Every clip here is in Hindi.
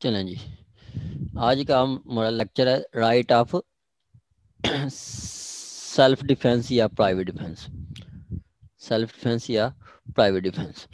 चलें जी, आज का हमारा लेक्चर है राइट ऑफ सेल्फ डिफेंस या प्राइवेट डिफेंस। सेल्फ डिफेंस या private defence.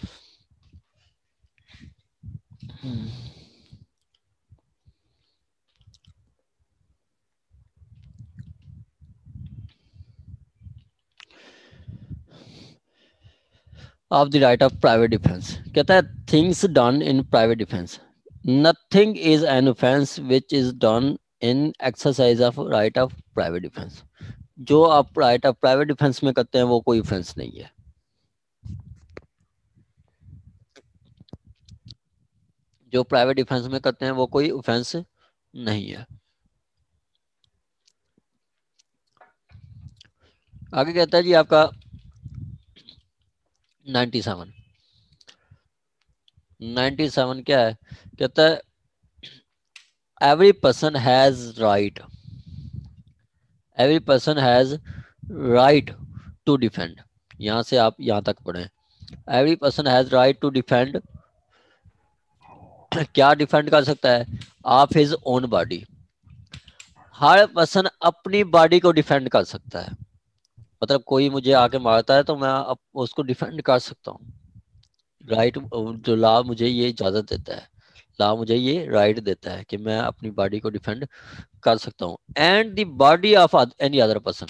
Of the right of private defence कहता है things done in private defence, nothing is an offence which is done in exercise of right of private defence. जो आप राइट ऑफ प्राइवेट डिफेंस में करते हैं वो कोई ऑफेंस नहीं है। जो प्राइवेट डिफेंस में करते हैं वो कोई ऑफेंस नहीं है। आगे कहता है जी आपका 97 क्या है, कहता है every person has right to defend. यहां से आप यहां तक पढ़े, every person has right to defend. क्या डिफेंड कर सकता है? Of his own body. हर पर्सन अपनी बॉडी को डिफेंड कर सकता है। मतलब कोई मुझे आके मारता है तो मैं उसको डिफेंड कर सकता हूँ। राइट, जो लॉ मुझे ये इजाजत देता है, लॉ मुझे ये राइट देता है कि मैं अपनी बॉडी को डिफेंड कर सकता हूँ। And the body of any other person,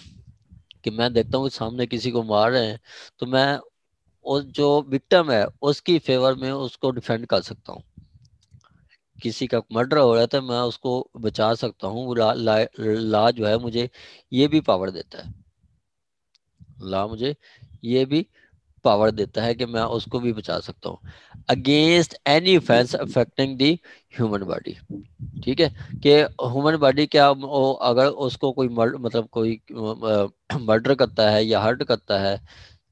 कि मैं देखता हूँ सामने किसी को मार रहे हैं तो मैं उस जो विक्टिम है उसकी फेवर में उसको डिफेंड कर सकता हूँ। किसी का मर्डर हो रहा है तो मैं उसको बचा सकता हूँ। लॉ जो है मुझे ये भी पावर देता है, लॉ मुझे ये भी पावर देता है कि मैं उसको भी बचा सकता हूँ against any offence affecting the human body. ठीक है, कि ह्यूमन बॉडी क्या अगर उसको कोई मतलब कोई मर्डर करता है या हर्ट करता है,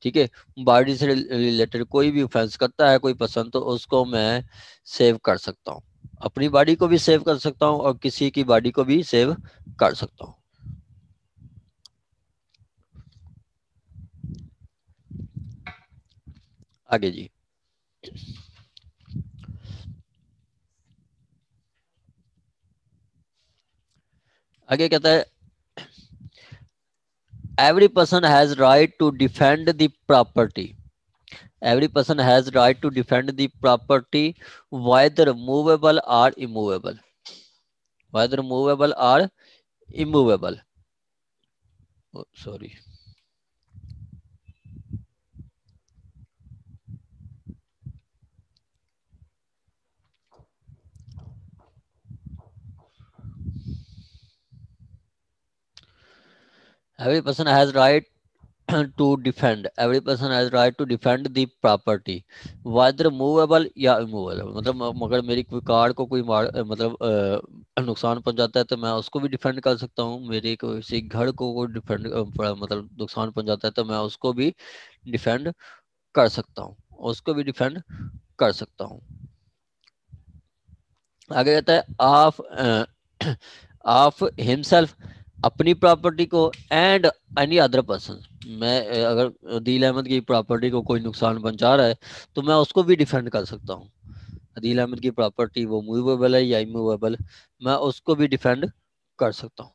ठीक है, बॉडी से रिलेटेड कोई भी ऑफेंस करता है कोई पर्सन, तो उसको मैं सेव कर सकता हूँ। अपनी बॉडी को भी सेव कर सकता हूँ और किसी की बॉडी को भी सेव कर सकता हूँ। आगे जी, आगे कहता है every person has right to defend the property. Every person has right to defend the property, whether movable or immovable. Whether movable or immovable. Oh, sorry. Every person has right to defend. Every person has right to defend the property, whether movable या immovable। मतलब मगर मेरी कोई कार को कोई मतलब नुकसान पहुंचाता है तो मैं उसको भी डिफेंड कर सकता हूँ। मेरे किसी घर को कोई डिफेंड मतलब नुकसान पहुंचाता है तो मैं उसको भी डिफेंड कर सकता हूँ, उसको भी डिफेंड कर सकता हूँ। आगे कहता है ऑफ ऑफ हिमसेल्फ, अपनी प्रॉपर्टी को, एंड एनी अदर पर्सन। मैं अगर अदील अहमद की प्रॉपर्टी को कोई नुकसान पहुंचा रहा है तो मैं उसको भी डिफेंड कर सकता हूँ। अदील अहमद की प्रॉपर्टी वो मूवेबल है या इमूवेबल, मैं उसको भी डिफेंड कर सकता हूँ।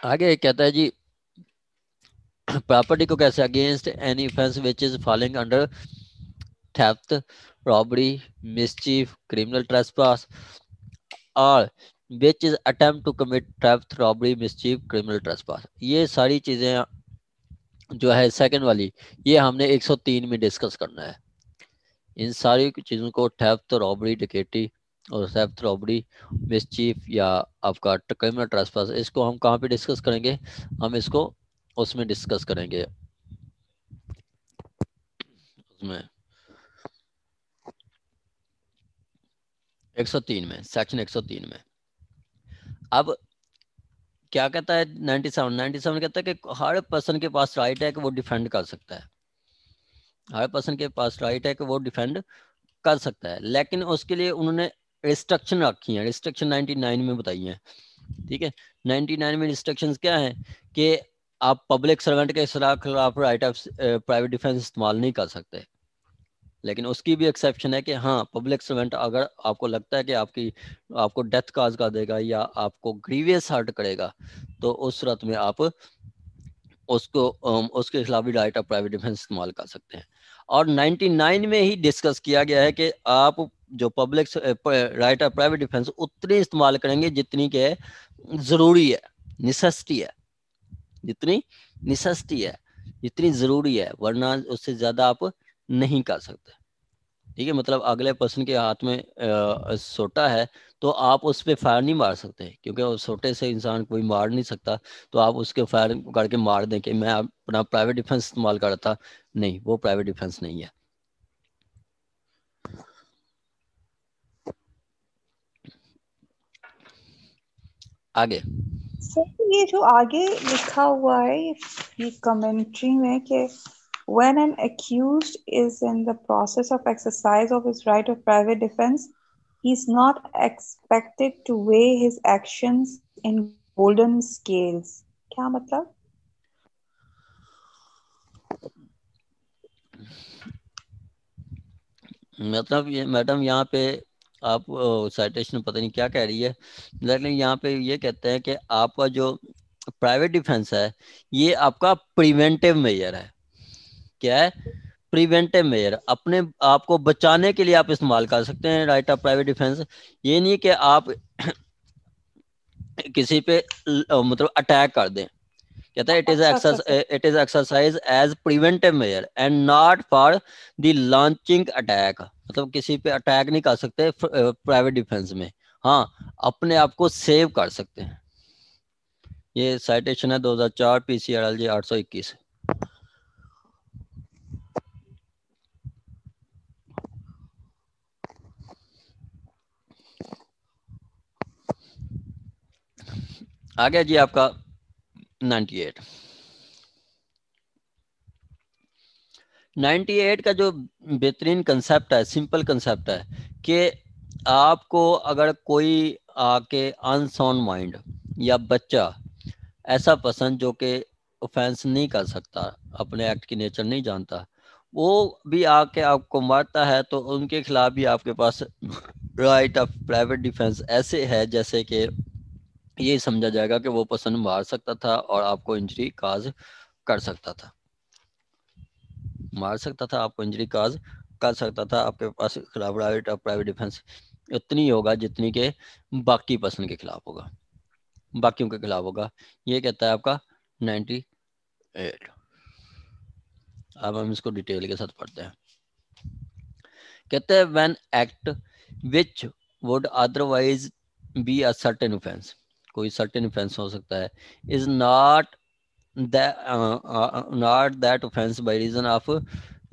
आगे कहता है जी प्रॉपर्टी को कैसे, against any offence which is falling under theft, robbery, mischief, criminal trespass, और which is attempt to commit theft, robbery, mischief, criminal trespass. ये सारी चीजें जो है सेकंड वाली, ये हमने 103 में डिस्कस करना है। इन सारी चीजों को, थेफ्ट, रॉबरी, डकैती और थेफ्ट, रॉबरी, मिसचीफ या आपका क्रिमिनल ट्रेसपास, इसको हम कहाँ पे डिस्कस करेंगे? हम इसको उसमें डिस्कस करेंगे, उसमें 103 में, सेक्शन 103 में। अब क्या कहता है 97 कहता है कि हर पर्सन के पास राइट है कि वो डिफेंड कर सकता है। हर पर्सन के पास राइट है कि वो डिफेंड कर सकता है, लेकिन उसके लिए उन्होंने रिस्ट्रिक्शन रखी है। रिस्ट्रिक्शन 99 में बताई है। ठीक है, 99 में रिस्ट्रिक्शंस क्या है कि आप पब्लिक सर्वेंट के खिलाफ राइट ऑफ प्राइवेट डिफेंस इस्तेमाल नहीं कर सकते, लेकिन उसकी भी एक्सेप्शन है कि हाँ, पब्लिक सर्वेंट अगर आपको लगता है कि आपको डेथ काज कर देगा या आपको ग्रीवियस हर्ट करेगा, तो उस सूरत में आप उसके खिलाफ भी राइट ऑफ प्राइवेट डिफेंस इस्तेमाल कर सकते हैं। और 99 में ही डिस्कस किया गया है कि आप जो public right of private defence उतनी इस्तेमाल करेंगे जितनी के ज़रूरी है, नेसेसिटी है, जितनी नेसेसिटी है, जितनी ज़रूरी है, वरना उससे ज़्यादा आप नहीं कर सकते। ठीक है, मतलब अगले पर्सन के हाथ में सोटा है तो आप उस पर फायर नहीं मार सकते, क्योंकि उस सोटे से इंसान कोई मार नहीं सकता। तो आप उसके फायर करके मार दें कि मैं अपना प्राइवेट डिफेंस इस्तेमाल कर रहा था, नहीं, वो प्राइवेट डिफेंस नहीं है। आगे सर ये जो आगे लिखा हुआ है ये कमेंट्री में कि when an accused is in the process of exercise of his right of private defense, he is not expected to weigh his actions in golden scales. क्या मतलब? मतलब ये मैडम यहाँ पे आप साइटेशन पता नहीं क्या कह रही है, लेकिन यहाँ पे ये कहते हैं कि आपका जो प्राइवेट डिफेंस है ये आपका प्रिवेंटिव मेजर है। क्या है? प्रिवेंटिव मेजर, अपने आप को बचाने के लिए आप इस्तेमाल कर सकते हैं राइट ऑफ प्राइवेट डिफेंस। ये नहीं कि आप किसी पे मतलब अटैक कर दें। कहता है अच्छा अच्छा sir. It is exercise as preventive measure and not for the launching attack. मतलब किसी पे अटैक नहीं कर सकते प्राइवेट डिफेंस में, हाँ, अपने आप को सेव कर सकते हैं। ये साइटेशन है 2004 PCRLG 821। आ गया जी आपका 98। 98 का जो बेहतरीन कंसेप्ट है, सिंपल कंसेप्ट है कि आपको अगर कोई आके अनसाउंड माइंड या बच्चा ऐसा पर्सन जो कि ऑफेंस नहीं कर सकता, अपने एक्ट की नेचर नहीं जानता, वो भी आके आपको मारता है, तो उनके खिलाफ भी आपके पास राइट ऑफ प्राइवेट डिफेंस ऐसे है जैसे कि ये समझा जाएगा कि वो पर्सन मार सकता था और आपको इंजरी काज कर सकता था, मार सकता था, आपको इंजरी काज कर सकता था। आपके पास खिलाफ राइट ऑफ प्राइवेट डिफेंस इतनी होगा जितनी के बाकी पर्सन के खिलाफ होगा, बाकियों के खिलाफ होगा। ये कहता है आपका 98। अब हम इसको डिटेल के साथ पढ़ते हैं। कहते हैं when act which would otherwise be a certain offence, कोई सर्टेन ऑफेंस हो सकता है, is not not that offence by reason of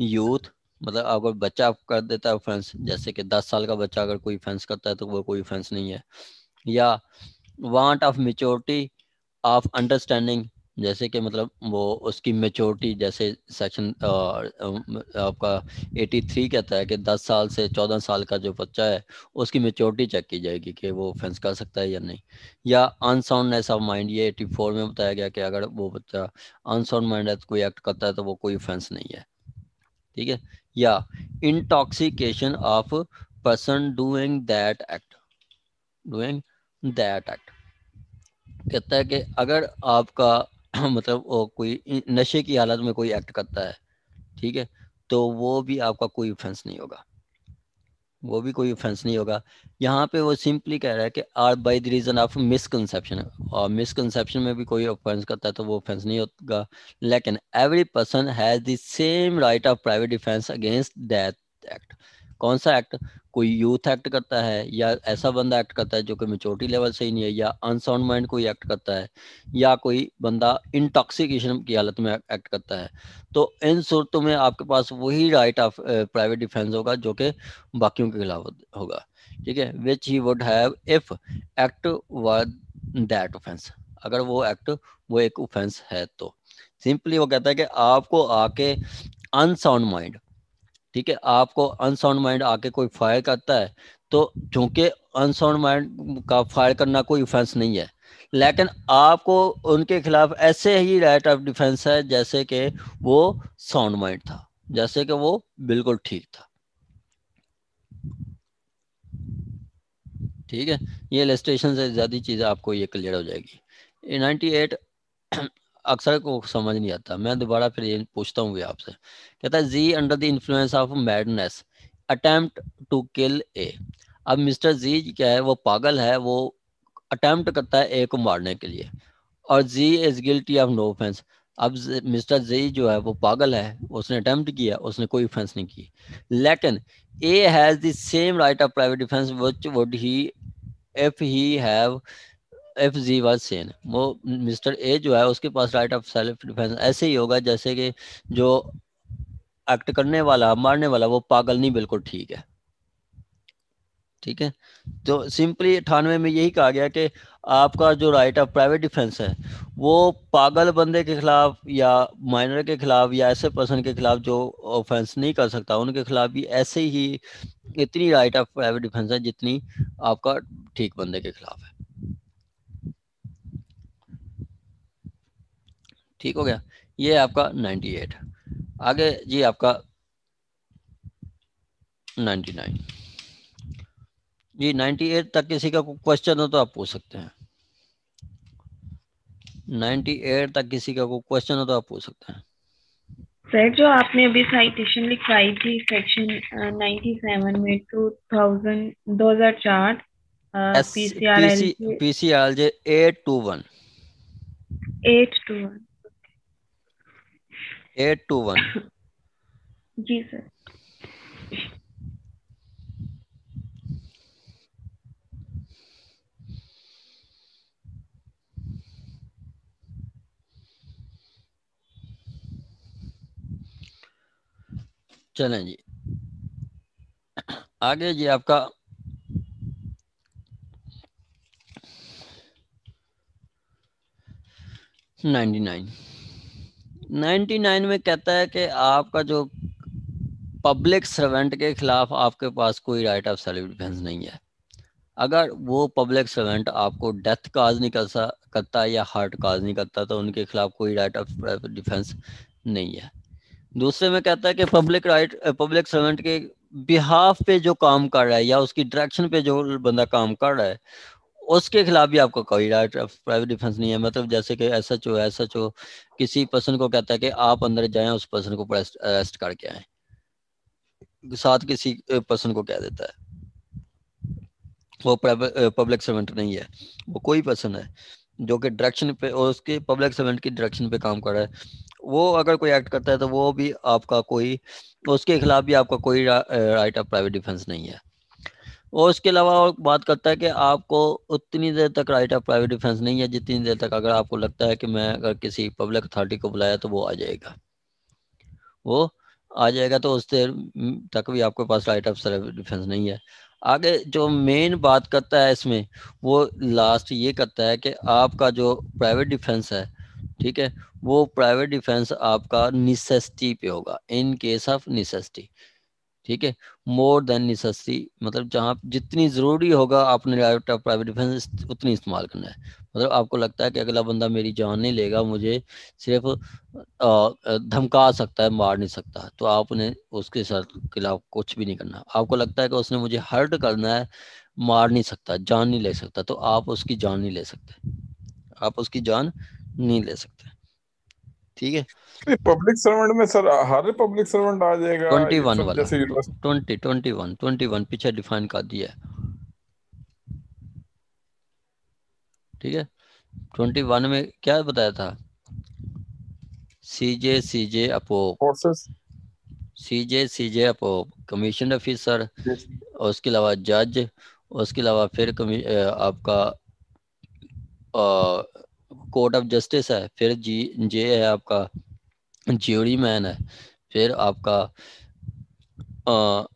youth. मतलब अगर बच्चा कर देता है ऑफेंस, जैसे कि 10 साल का बच्चा अगर कोई ऑफेंस करता है तो वो कोई ऑफेंस नहीं है। या want of maturity of understanding, जैसे कि मतलब वो उसकी मेच्योरिटी, जैसे सेक्शन आपका 83 कहता है कि 10 साल से 14 साल का जो बच्चा है उसकी मेच्योरिटी चेक की जाएगी कि वो ऑफेंस कर सकता है या नहीं। या अनसाउंडनेस ऑफ माइंड, ये 84 में बताया गया कि अगर वो बच्चा अनसाउंड माइंड है, कोई एक्ट करता है, तो वो कोई ऑफेंस नहीं है। ठीक है। या intoxication of person doing that act, doing that act, कहता है कि अगर आपका मतलब वो कोई नशे की हालत में कोई एक्ट करता है, ठीक है, तो वो भी आपका कोई ऑफेंस नहीं होगा, वो भी कोई ऑफेंस नहीं होगा। यहाँ पे वो सिंपली कह रहा है कि or by the reason of misconception, और मिसकंसेप्शन में भी कोई ऑफेंस करता है तो वो ऑफेंस नहीं होगा। लेकिन every person has the same right of private defence against that act. कौन सा एक्ट? कोई यूथ एक्ट करता है, या ऐसा बंदा एक्ट करता है जो कि मेच्योरिटी लेवल से ही नहीं है, या अनसाउंड माइंड कोई एक्ट करता है, या कोई बंदा इंटॉक्सिकेशन की हालत में एक्ट करता है, तो इन सूरतों में आपके पास वही राइट ऑफ प्राइवेट डिफेंस होगा जो कि बाकियों के खिलाफ होगा। ठीक है, which he would have if act were that offence, अगर वो एक्ट वो एक ऑफेंस है तो। सिंपली वो कहता है कि आपको आके अनसाउंड माइंड, ठीक है, आपको अनसाउंड माइंड आके कोई फायर करता है, तो चूंकि अनसाउंड माइंड का फायर करना कोई ऑफेंस नहीं है, लेकिन आपको उनके खिलाफ ऐसे ही राइट ऑफ डिफेंस है जैसे कि वो साउंड माइंड था, जैसे कि वो बिल्कुल ठीक था। ठीक है, ये इलस्ट्रेशन से ज़्यादा चीज़ें आपको ये क्लियर हो जाएगी। 98 अक्सर को समझ नहीं आता, मैं दोबारा फिर ये पूछता हूँ आपसे। कहता है Z under the influence of madness attempt to kill A. अब मिस्टर जी क्या है, वो पागल है, वो अटेम्प्ट करता है ए को मारने के लिए, और Z is guilty of no offence. अब मिस्टर जी जो है वो पागल है, उसने अटेम्प्ट किया, उसने कोई ऑफेंस नहीं की, लेकिन A has the same right of private defence which would he if he have if z was sane. वो मिस्टर ए जो है उसके पास राइट ऑफ सेल्फ डिफेंस ऐसे ही होगा जैसे कि जो एक्ट करने वाला, मारने वाला, वो पागल नहीं, बिल्कुल ठीक है। ठीक है, तो सिंपली 98 में यही कहा गया कि आपका जो राइट ऑफ प्राइवेट डिफेंस है वो पागल बंदे के खिलाफ या माइनर के खिलाफ या ऐसे पर्सन के खिलाफ जो ऑफेंस नहीं कर सकता उनके खिलाफ भी ऐसे ही इतनी राइट ऑफ प्राइवेट डिफेंस है जितनी आपका ठीक बंदे के खिलाफ है। ठीक हो गया, ये आपका 98। आगे जी आपका 99। जी 98 तक किसी का कोई क्वेश्चन हो तो आप पूछ सकते हैं। 98 तक किसी का कोई क्वेश्चन हो तो आप पूछ सकते हैं। सर जो आपने अभी साइटेशन लिखवाई थी सेक्शन 97 में 2004 पीसीआरएल के पीसीआरजे 821 821। 821 जी सर। चलें जी आगे जी आपका 99 में कहता है कि आपका जो पब्लिक सर्वेंट के खिलाफ आपके पास कोई राइट ऑफ सेल्फ डिफेंस नहीं है। अगर वो पब्लिक सर्वेंट आपको डेथ काज नहीं करता या हार्ट काज नहीं करता तो उनके खिलाफ कोई राइट ऑफ डिफेंस नहीं है। दूसरे में कहता है कि पब्लिक सर्वेंट के बिहाफ पे जो काम कर रहा है या उसकी डायरेक्शन पे जो बंदा काम कर रहा है उसके खिलाफ भी आपका कोई राइट ऑफ प्राइवेट डिफेंस नहीं है। मतलब जैसे कि एसएचओ किसी पर्सन को कहता है कि आप अंदर जाएं, उस पर्सन को अरेस्ट करके आए, साथ किसी पर्सन को कह देता है, वो पब्लिक सर्वेंट नहीं है, वो कोई पर्सन है जो कि डायरेक्शन पे और उसके पब्लिक सर्वेंट की डायरेक्शन पे काम कर रहा है। वो अगर कोई एक्ट करता है तो वो भी आपका कोई, उसके खिलाफ भी आपका कोई राइट ऑफ प्राइवेट डिफेंस नहीं है। और उसके अलावा और बात करता है कि आपको उतनी देर तक राइट ऑफ प्राइवेट डिफेंस नहीं है जितनी देर तक अगर आपको लगता है कि मैं अगर किसी पब्लिक अथॉरिटी को बुलाया तो वो आ जाएगा, वो आ जाएगा, तो उस देर तक भी आपके पास राइट ऑफ सेल्फ डिफेंस नहीं है। आगे जो मेन बात करता है इसमें वो लास्ट ये करता है कि आपका जो प्राइवेट डिफेंस है, ठीक है, वो प्राइवेट डिफेंस आपका निसेसिटी पे होगा, इन केस ऑफ निसेसिटी। ठीक है, मोर देन नेसेसरी, मतलब जहाँ जितनी ज़रूरी होगा आपने राइट ऑफ प्राइवेट डिफेंस उतनी इस्तेमाल करना है। मतलब आपको लगता है कि अगला बंदा मेरी जान नहीं लेगा, मुझे सिर्फ धमका सकता है, मार नहीं सकता, तो आपने उसके साथ खिलाफ कुछ भी नहीं करना। आपको लगता है कि उसने मुझे हर्ट करना है, मार नहीं सकता, जान नहीं ले सकता, तो आप उसकी जान नहीं ले सकते, आप उसकी जान नहीं ले सकते। ठीक है, पब्लिक सर्वेंट में सर हर पब्लिक सर्वेंट आ जाएगा 21 सब वाला, जैसे 21 पीछे डिफाइन कर दिया है। ठीक है, 21 में क्या बताया था, सीजे अपोप, फोर्सेस सीजे अपोप कमीशन ऑफिसर, और उसके अलावा जज, उसके अलावा फिर आपका कोर्ट ऑफ जस्टिस है, फिर जे है आपका ज्यूरी मैन है, फिर आपका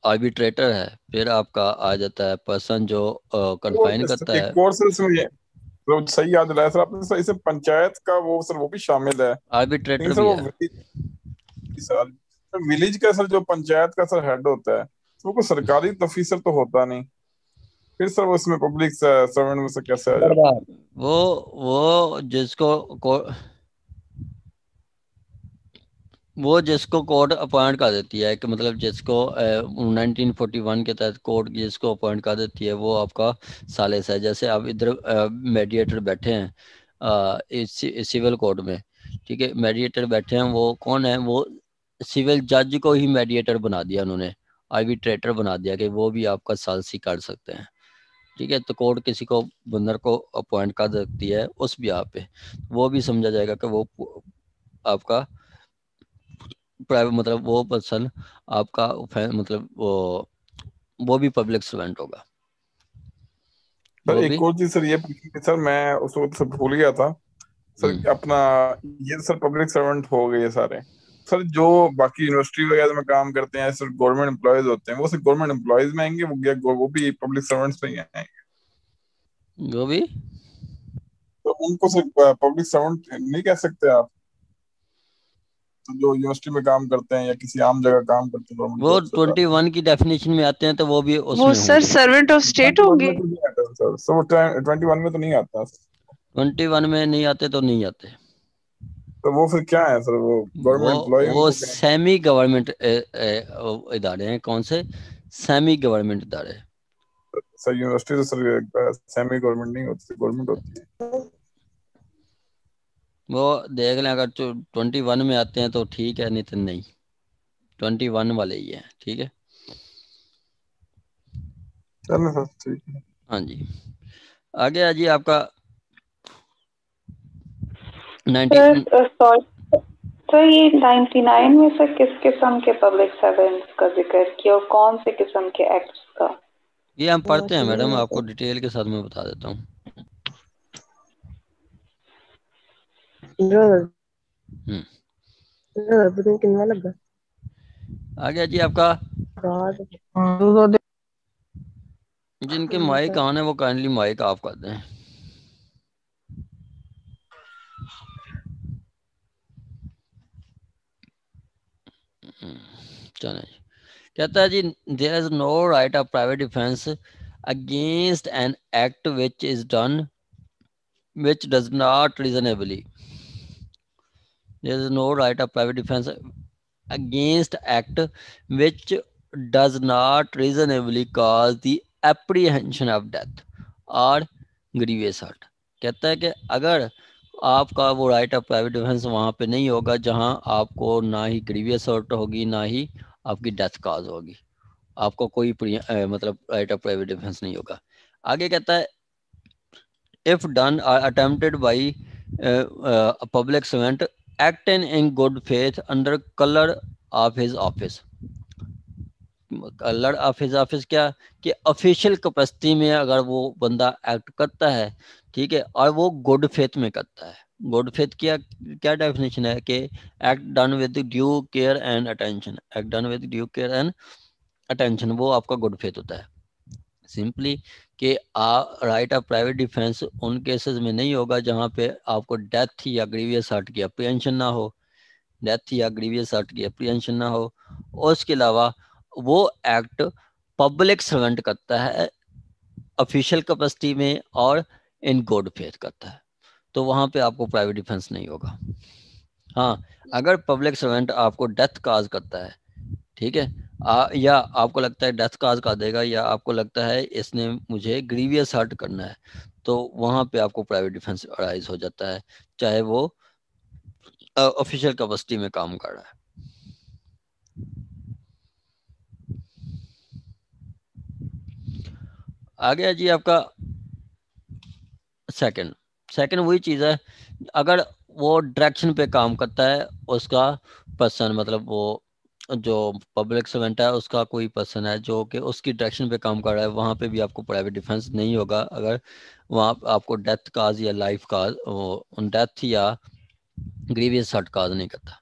आर्बिट्रेटर है, फिर आपका आ जाता है पर्सन जो कन्फाइन करता है। फोर्सेस में तो सही याद दिलाया सर आपने। सर इसे पंचायत का वो सर वो भी शामिल है, लेकिन आर्बिट्रेटर सर भी वो है। विलेज का सर जो पंचायत का सर हेड होता है तो वो कोई सरकारी ऑफिसर तो होता नहीं। फिर सर उसमें पब्लिक सर्वेंट में से कैसे आ जाता है? वो जिसको कोर्ट अपॉइंट कर देती है कि मतलब जिसको 1941 के तहत कोर्ट जिसको अपॉइंट कर देती है वो आपका सालिस है। जैसे आप इधर मेडिएटर बैठे हैं सिविल कोर्ट में, ठीक है, मेडिएटर बैठे हैं, वो कौन है? वो सिविल जज को ही मेडिएटर बना दिया उन्होंने, आर्बिट्रेटर बना दिया कि वो भी आपका सालिसी कर सकते हैं, ठीक है। तो कोर्ट किसी को बंदर को अपॉइंट कर सकती है उस बिहाफ पे, वो भी समझा जाएगा कि वो आपका प्राइवेट मतलब वो पर्सन आपका मतलब वो भी पब्लिक सर्वेंट होगा। सर वो भी एक और चीज सर ये पूछी कि सर मैं उस वक्त सर भूल गया था सर अपना, ये तो सर पब्लिक सर्वेंट हो गए ये सारे। सर जो बाकी यूनिवर्सिटी वगैरह में काम करते हैं सर, गवर्नमेंट एम्प्लॉयज होते हैं, वो सर गवर्नमेंट एम्प्लॉयज में आएंगे, वो भी पब्लिक सर्वेंट्स में ही आएंगे? वो भी तो उनको सर पब्लिक सर्वेंट नहीं कह सकते आप? तो जो यूनिवर्सिटी में काम करते हैं या किसी आम जगह काम करते हैं गवर्नमेंट वो जॉब से जाते 21 की डेफिनेशन में आते हैं तो वो भी वो उसमें सर होंगे। सर्वेंट ऑफ स्टेट 21 होंगे। में तो नहीं आता सर, सर वो 21 में तो नहीं आता। 21 में नहीं आते तो नहीं आते। तो वो फिर क्या है सर, वो वो गवर्नमेंट एम्प्लॉय वो उनको क्या? सेमी गवर्नमेंट इदारे हैं। कौन से? सेमी गवर्नमेंट इदारे। सर यूनिवर्सिटी तो सर सेमी गवर्नमेंट नहीं होती, गवर्नमेंट होती है। वो देख लें, अगर 21 में आते हैं तो ठीक है, नहीं तो नहीं, 21 वाले ही है, ठीक है। चलो सर ठीक है। हाँ जी, आगे आ जी आपका 90। सर सर ये 99 में से किस किस्म के पब्लिक सर्वेंट्स का जिक्र किया और कौन से किस्म के एक्ट्स का? ये हम पढ़ते हैं मैडम, आपको डिटेल के साथ मैं बता देता हूँ। आगे जी आपका जिनके माइक ऑन है वो काइंडली माइक ऑफ कर दें। चलो जी, कहता है जी, there is no right of private defence against an act which is done which does not reasonably, there is no right of private defense against act which does not reasonably cause the apprehension of death or grievous hurt। कहता है कि अगर आपका वो राइट ऑफ प्राइवेट डिफेंस वहाँ पे नहीं होगा जहाँ आपको ना ही ग्रीवियस हर्ट होगी ना ही आपकी डेथ काज होगी, आपको कोई मतलब राइट ऑफ प्राइवेट डिफेंस नहीं होगा। आगे कहता है if done or attempted by a public servant acting in good faith under color of his office। Colour of his office क्या कि ऑफिशियल कैपेसिटी में अगर वो बंदा एक्ट करता है, ठीक है, और वो गुड फेथ में करता है। गुड फेथ क्या क्या डेफिनेशन है कि act done with due care and attention, act done with due care and attention, वो आपका गुड फेथ होता है। सिंपली कि राइट ऑफ प्राइवेट डिफेंस उन केसेस में नहीं होगा जहां पे आपको डेथ या ग्रीवियस हर्ट की अप्रीहेंशन ना हो, डेथ या ग्रीवियस हर्ट की अप्रीहेंशन ना हो। और उसके अलावा वो एक्ट पब्लिक सर्वेंट करता है ऑफिशियल कैपेसिटी में और इन गुड फेथ करता है, तो वहां पे आपको प्राइवेट डिफेंस नहीं होगा। हाँ, अगर पब्लिक सर्वेंट आपको डेथ काज करता है, ठीक है, या आपको लगता है डेथ काज कर देगा, या आपको लगता है इसने मुझे ग्रीवियस हर्ट करना है, तो वहां पे आपको प्राइवेट डिफेंस अराइज हो जाता है, चाहे वो ऑफिशियल कैपेसिटी में काम कर रहा है। आगे है जी आपका सेकंड वही चीज है, अगर वो डायरेक्शन पे काम करता है उसका पर्सन, मतलब वो जो पब्लिक सर्वेंट है उसका कोई पर्सन है जो कि उसकी डायरेक्शन पे काम कर रहा है, वहां पे भी आपको प्राइवेट डिफेंस नहीं होगा अगर वहां आपको डेथ काज या लाइफ काज, डेथ या ग्रीवियस हर्ट काज नहीं करता।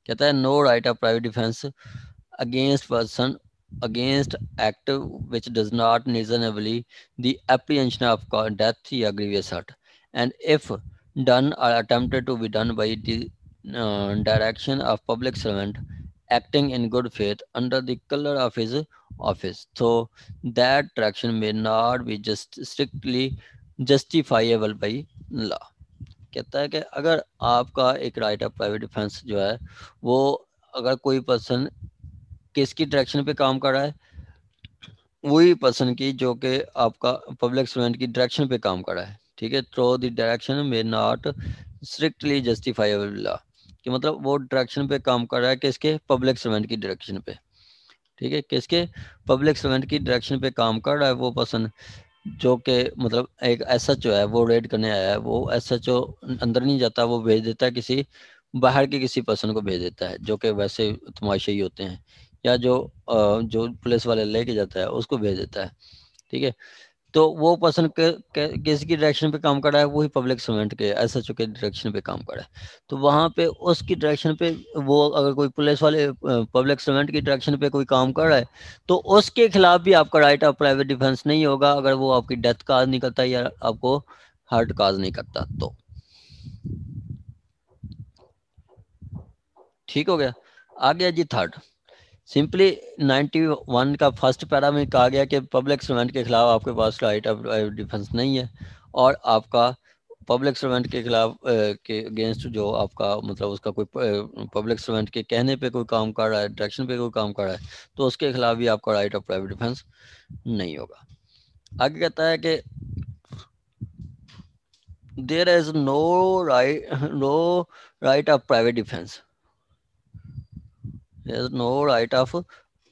कहता है no right of private defence against person against act which does not reasonably the apprehension of death or grievous hurt, and if done or attempted to be done by the direction of public servant acting in good faith under the color of his office, so that direction may not be just strictly justifiable by law. कहता है कि अगर आपका एक राइट ऑफ प्राइवेट डिफेंस जो है वो अगर कोई पर्सन किसकी डायरेक्शन पे काम कर रहा है, वही पर्सन की जो कि आपका पब्लिक सर्वेंट की डायरेक्शन पे काम कर रहा है, ठीक है, थ्रो द डायरेक्शन में नॉट स्ट्रिक्टली जस्टिफाइबल लॉ, कि मतलब वो डायरेक्शन पे काम कर रहा है किसके, पब्लिक सर्वेंट की डायरेक्शन पे, ठीक है, किसके, पब्लिक सर्वेंट की डायरेक्शन पे काम कर रहा है वो पर्सन, जो कि मतलब एक एसएचओ है, वो रेड करने आया है, वो एसएचओ अंदर नहीं जाता, वो भेज देता है किसी बाहर के किसी पर्सन को भेज देता है जो कि वैसे तमाशाई होते हैं, या जो पुलिस वाले लेके जाता है उसको भेज देता है, ठीक है। तो वो पर्सन किसकी डायरेक्शन पे काम कर रहा है, वही पब्लिक सर्वेंट के एसएचओ के डायरेक्शन पे काम कर रहा है, तो वहाँ पे उसकी डायरेक्शन पे वो अगर कोई पुलिस वाले पब्लिक सर्वेंट की डायरेक्शन पे कोई काम कर रहा है तो उसके खिलाफ भी आपका राइट ऑफ प्राइवेट डिफेंस नहीं होगा अगर वो आपकी डेथ काज नहीं करता या आपको हार्ट काज नहीं करता तो। ठीक हो गया। आ गया जी थर्ड, सिंपली 91 का फर्स्ट पैरा में कहा गया कि पब्लिक सर्वेंट के खिलाफ आपके पास राइट ऑफ डिफेंस नहीं है, और आपका पब्लिक सर्वेंट के खिलाफ के अगेंस्ट जो आपका मतलब उसका कोई पब्लिक सर्वेंट के कहने पे कोई काम कर रहा है, डायरेक्शन पे कोई काम कर रहा है, तो उसके खिलाफ भी आपका राइट ऑफ प्राइवेट डिफेंस नहीं होगा। आगे कहता है कि there is no right of private defence, there is no right of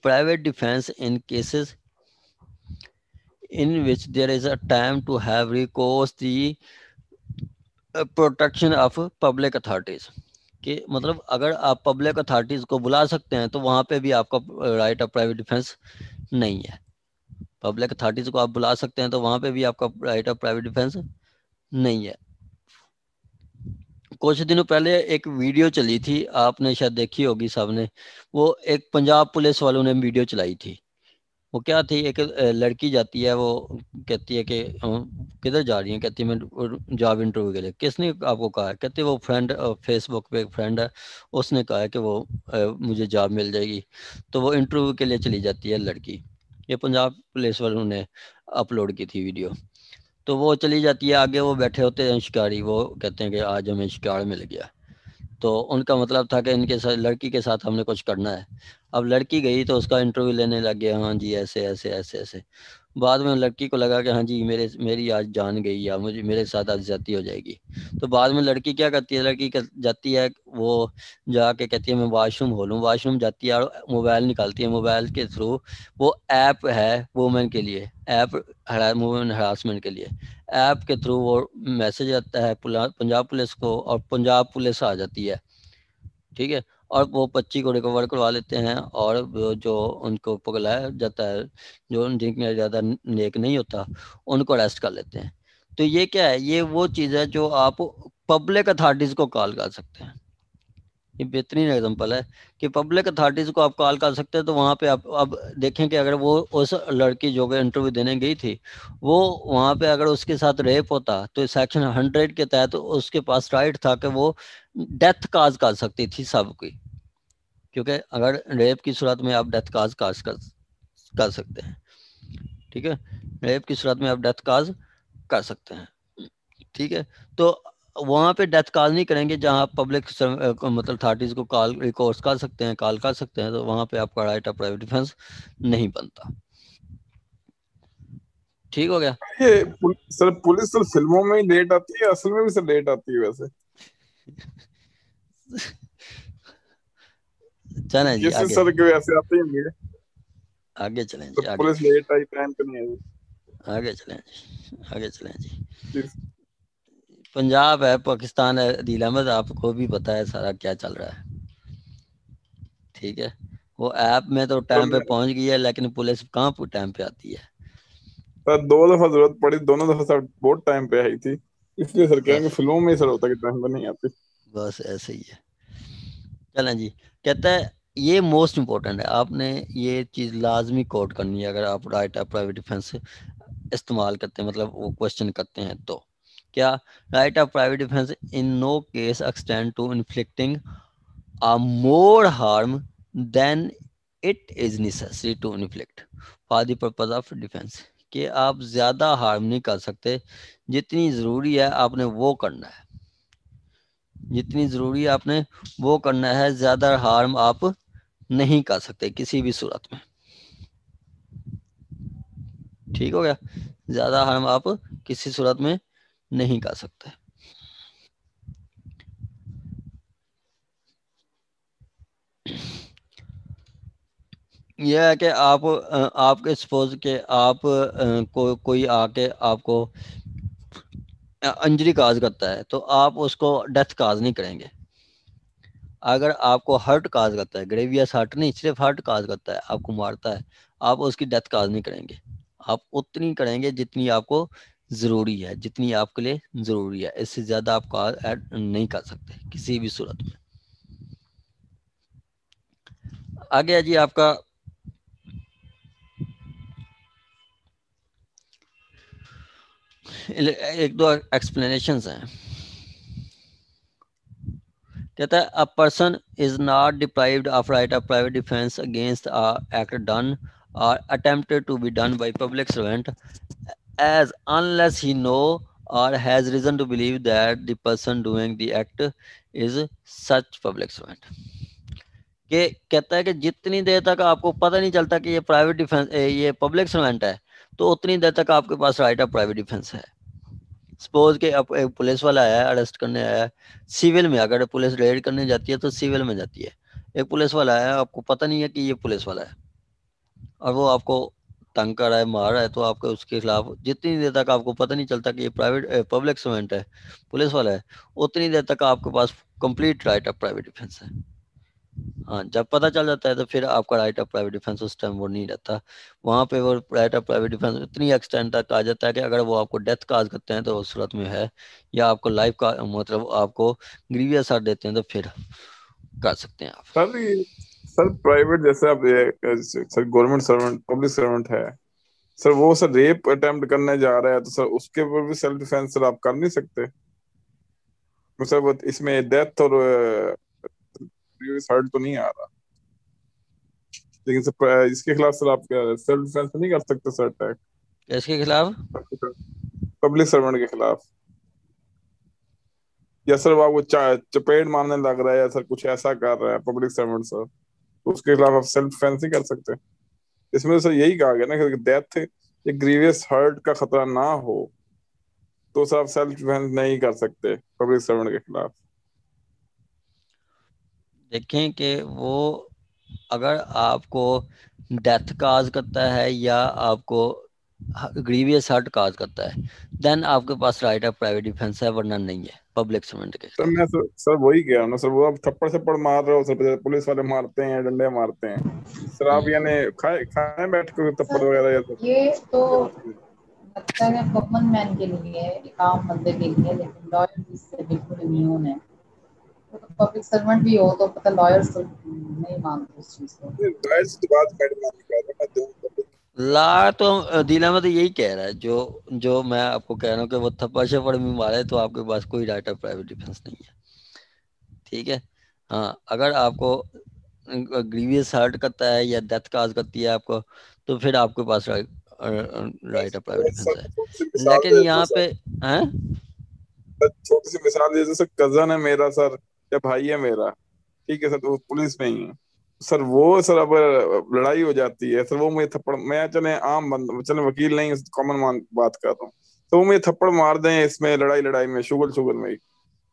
private defense in cases in which there is a time to have recourse the protection of public authorities, कि मतलब अगर आप पब्लिक अथॉरिटीज को बुला सकते हैं तो वहां पे भी आपका राइट ऑफ प्राइवेट डिफेंस नहीं है। पब्लिक अथॉरिटीज को आप बुला सकते हैं तो वहां पे भी आपका राइट ऑफ प्राइवेट डिफेंस नहीं है। कुछ दिनों पहले एक वीडियो चली थी, आपने शायद देखी होगी सबने, वो एक पंजाब पुलिस वालों ने वीडियो चलाई थी। वो क्या थी, एक लड़की जाती है, वो कहती है कि किधर जा रही है, कहती है मैं जॉब इंटरव्यू के लिए। किसने आपको कहा है? कहती है वो फ्रेंड, फेसबुक पे एक फ्रेंड है, उसने कहा है कि वो मुझे जॉब मिल जाएगी, तो वो इंटरव्यू के लिए चली जाती है लड़की। ये पंजाब पुलिस वालों ने अपलोड की थी वीडियो। तो वो चली जाती है, आगे वो बैठे होते हैं शिकारी, वो कहते हैं कि आज हमें शिकार मिल गया। तो उनका मतलब था कि इनके साथ, लड़की के साथ हमने कुछ करना है। अब लड़की गई तो उसका इंटरव्यू लेने लग गया, हाँ जी ऐसे ऐसे ऐसे ऐसे। बाद में लड़की को लगा कि हाँ जी मेरी आज जान गई या मेरे साथ आज ज्यादती हो जाएगी। तो बाद में लड़की क्या करती है, जाती है, वो जाके कहती है मैं वाशरूम हो लूँ। वाशरूम जाती है और मोबाइल निकालती है, मोबाइल के थ्रू वो ऐप है वुमेन के लिए, ऐप वुमेन हरासमेंट के लिए, ऐप के थ्रू वो मैसेज आता है पंजाब पुलिस को, और पंजाब पुलिस आ जाती है, ठीक है, और वो बच्ची को रिकवर करवा लेते हैं, और जो उनको पकड़ाया जाता है, जो जिनके ज़्यादा नेक नहीं होता, उनको अरेस्ट कर लेते हैं। तो ये क्या है, ये वो चीज़ है जो आप पब्लिक अथॉरिटीज़ को कॉल कर सकते हैं। ये बेहतरीन एग्जांपल है कि पब्लिक अथॉरिटीज़ को आप कॉल कर सकते हैं। तो वहाँ पे आप अब देखें कि अगर वो उस लड़की जो कि इंटरव्यू देने गई थी, वो वहाँ पे अगर उसके साथ रेप होता तो सेक्शन 100 के तहत उसके पास राइट था कि वो डेथ काज कर सकती थी सबकी, क्योंकि अगर रेप की सूरत में आप डेथ काज कर सकते हैं, ठीक है, रेप की सूरत में आप डेथ काज कर सकते हैं, ठीक है। तो वहाँ पे डेथ कॉल नहीं करेंगे जहाँ आप पब्लिक मतलब अथॉरिटीज को कॉल रिकॉर्ड कर सकते हैं, कॉल कर सकते हैं, तो वहाँ पे आपका राइट ऑफ प्राइवेट डिफेंस नहीं बनता। ठीक हो गया। ये सर पुलिस सर फिल्मों में ही लेट आती है, असल में भी सर लेट आती है वैसे? चलें जी आगे, सर के वैसे आते ही होंगे। आगे चलें तो जी, आगे पुलिस लेट आई, टाइम पे नहीं आई। आगे चलें जी, आगे चलें जी। जी। पंजाब है, पाकिस्तान है, अदील अहमद आपको भी पता है सारा क्या चल रहा है, ठीक है। वो ऐप में तो टाइम पे पहुंच गई है, लेकिन पुलिस कहाँ टाइम पे आती है। सर 2 दफा जरूरत पड़ी, दोनों दफा सर बहुत टाइम पे आई थी, इसलिए सर कहेंगे फिल्मों में ही सर होता है कि टाइम पे नहीं आती। बस ऐसे ही है। चलें जी, कहता है ये मोस्ट इम्पोर्टेंट है, आपने ये चीज़ लाजमी कोट करनी है अगर आप राइट ऑफ प्राइवेट डिफेंस इस्तेमाल करते हैं, मतलब वो क्वेश्चन करते हैं। तो क्या, right of private defence in no case extend to inflicting a more harm then it is necessary to inflict for the purpose of defense, कि आप ज्यादा हार्म नहीं कर सकते, जितनी जरूरी है आपने वो करना है, जितनी जरूरी है आपने वो करना है, ज्यादा हार्म आप नहीं कर सकते किसी भी सूरत में। ठीक हो गया, ज्यादा हार्म आप किसी सूरत में नहीं कर सकते। यह है कि आपके सपोज के आप कोई आके आपको इंजरी काज करता है तो आप उसको डेथ काज नहीं करेंगे। अगर आपको हर्ट काज करता है, ग्रेवियस हर्ट नहीं, सिर्फ हर्ट काज करता है, आपको मारता है, आप उसकी डेथ काज नहीं करेंगे। आप उतनी करेंगे जितनी आपको जरूरी है, जितनी आपके लिए जरूरी है, इससे ज्यादा आप काज ऐड नहीं कर सकते किसी भी सूरत में। आगे है जी आपका एक दो एक्सप्लेनेशंस हैं। कहता है a person is not deprived of right of private defence against a act done और attempted to be done by public servant as unless he know or has reason to believe that the person doing the act is such public servant। कि कहता है कि जितनी देर तक आपको पता नहीं चलता कि ये प्राइवेट डिफेंस ये पब्लिक सर्वेंट है, तो उतनी देर तक आपके पास राइट ऑफ प्राइवेट डिफेंस है। सपोज के अब एक पुलिस वाला आया, अरेस्ट करने आया, सिविल में, अगर पुलिस रेड करने जाती है तो सिविल में जाती है। एक पुलिस वाला आया, आपको पता नहीं है कि ये पुलिस वाला है और वो आपको तंग कर रहा है, मार रहा है, तो आपको उसके खिलाफ जितनी देर तक आपको पता नहीं चलता कि ये प्राइवेट पब्लिक सर्वेंट है, पुलिस वाला है, उतनी देर तक आपके पास complete right of private defence है। हाँ, जब पता चल जाता है तो फिर आपका राइट ऑफ प्राइवेट डिफेंस उस टाइम वो नहीं रहता। वहाँ पे वो राइट ऑफ प्राइवेट डिफेंस इतनी एक्सटेंड तक आ जाता है कि अगर वो आपको डेथ काज करते हैं तो उस सूरत में है, या आपको लाइफ का मतलब आपको ग्रीवियस हार्ट देते हैं तो फिर कर सकते हैं आप। सर प्राइवेट जैसे आप sir government servant public servant है सर, वो सर रेप अटेम्प्ट करने जा रहा है तो सर उसके ऊपर भी सेल्फ डिफेंस सर आप कर नहीं सकते? सर वो इसमें डेथ और हर्ट तो नहीं आ रहा, लेकिन सर इसके खिलाफ सर आप सेल्फ डिफेंस नहीं कर सकते सर अटैक? इसके खिलाफ पब्लिक सर्वेंट के खिलाफ, या सर वो आपको चपेट मारने लग रहा है या सर कुछ ऐसा कर रहा है पब्लिक सर्वेंट सर, तो उसके खिलाफ आप सेल्फ डिफेंस नहीं कर सकते? इसमें तो सर यही कहा गया ना कि डेथ या ग्रीवियस हर्ट का खतरा ना हो तो सर आप सेल्फ डिफेंस नहीं कर सकते पब्लिक सर्वेंट के खिलाफ। देखें कि वो अगर आपको डेथ काज करता है या आपको ग्रीवियस हर्ट काज करता है, देन आपके पास राइट ऑफ प्राइवेट डिफेंस है, वरना नहीं है पब्लिक सर्वेंट के सर खिलाफ। मैं सर वही कह रहा हूँ ना सर, वो आप थप्पड़ थप्पड़ मार रहे हो सर, पुलिस वाले मारते हैं, डंडे मारते हैं सर, आप यानी खाए खाए बैठ के थप्पड़ वगैरह या सर? ये तो लगता है कॉमन मैन के लिए, एक आम बंदे के लिए, लेकिन लॉयर इससे बिल्कुल इम्यून है। तो पब्लिक सर्वेंट भी हो तो पता, लॉयर्स तो नहीं मानते उस चीज को। लॉयर से तो बात मैडम नहीं कर रहा मैं, दो ला तो दिला में तो यही कह रहा है, जो मैं आपको कह रहा हूँ कि वो थप्पड़ शप्पड़ में मारे तो आपके पास कोई राइट ऑफ प्राइवेट डिफेंस नहीं है। ठीक है, हाँ, अगर आपको ग्रीवियस हर्ट करता है या डेथ काज करती है आपको, तो फिर आपके पास राइट ऑफ प्राइवेट डिफेंस है। लेकिन यहाँ पे हैं, छोटी सी मिसाल दे, जैसे कजन है मेरा सर या भाई है मेरा, ठीक है सर, तो वो पुलिस में ही है सर, वो सर अब लड़ाई हो जाती है सर, वो मुझे थप्पड़, मैं चले आम बंद, चले वकील नहीं, कॉमन मान बात कर रहा हूँ, तो वो मुझे थप्पड़ मार दें इसमें लड़ाई में, शुगर शुगर में ही,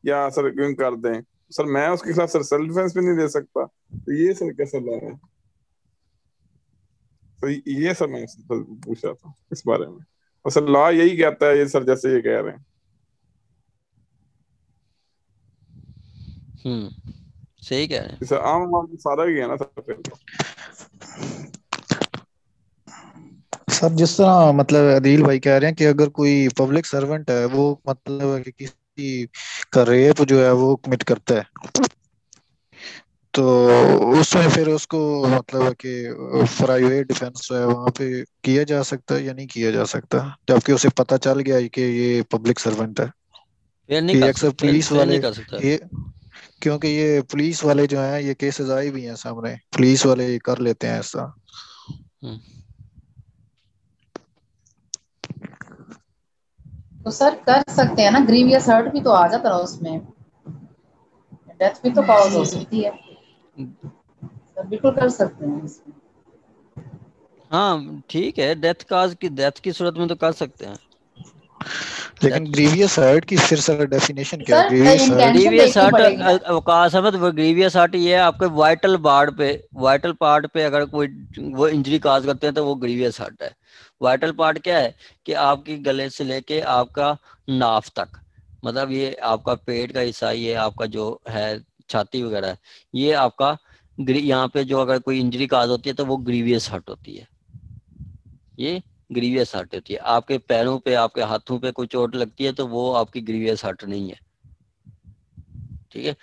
या सर यूं कर दें सर, मैं उसके खिलाफ सर सेल्फ डिफेंस भी नहीं दे सकता, तो ये सर कैसा लग रहा है? तो ये सर मैं पूछ रहा था इस बारे में, और सर लॉ यही कहता है ये सर, जैसे ये कह रहे हैं। सही कह रहे हैं सर आम आदमी सारा ही है ना सर फिर तो। सर जिस तरह मतलब अदील भाई कह रहे हैं कि अगर कोई पब्लिक सर्वेंट है, वो मतलब कि किसी का रेप जो है वो कमिट करता है, तो उसमें फिर उसको मतलब कि प्राइवेट डिफेंस जो है वहां पे किया जा सकता है या नहीं किया जा सकता, जबकि उसे पता चल गया कि ये पब्लिक सर्वेंट है? फिर नहीं कि कर अक्सर सकता, पुलिस फिर वाले नहीं कर सकता। ये क्योंकि ये पुलिस वाले जो हैं ये केसेस आए भी हैं सामने, पुलिस वाले ये कर लेते हैं ऐसा। हम्म। तो सर कर सकते हैं ना, ग्रीवियस हर्ट भी तो आ जाता है उसमें, डेथ भी तो कॉज हो सकती है, सर बिल्कुल कर सकते हैं इसमें। हाँ ठीक है, डेथ की सूरत में तो कर सकते हैं। लेकिन ग्रीवियस हर्ट की फिर सर डेफिनेशन क्या है? Sir grievous hurt intention grievous देखनी हार्ट पड़ेगी ना। अवकाश है, वो ग्रीवियस हार्ट ये है आपके वाइटल पार्ट पे अगर कोई वो इंजरी काज करते हैं तो वो ग्रीवियस हार्ट है। वाइटल पार्ट क्या है कि आपकी गले से लेके आपका नाफ तक, मतलब ये आपका पेट का हिस्सा, ये आपका जो है छाती वगैरह है, ये आपका यहाँ पे जो अगर कोई इंजरी काज होती है तो वो ग्रीवियस हार्ट होती है। ये ग्रीवियस हार्ट होती है। आपके पैरों पे आपके हाथों पे कोई चोट लगती है तो वो आपकी ग्रीवियस हार्ट नहीं है। ठीक है,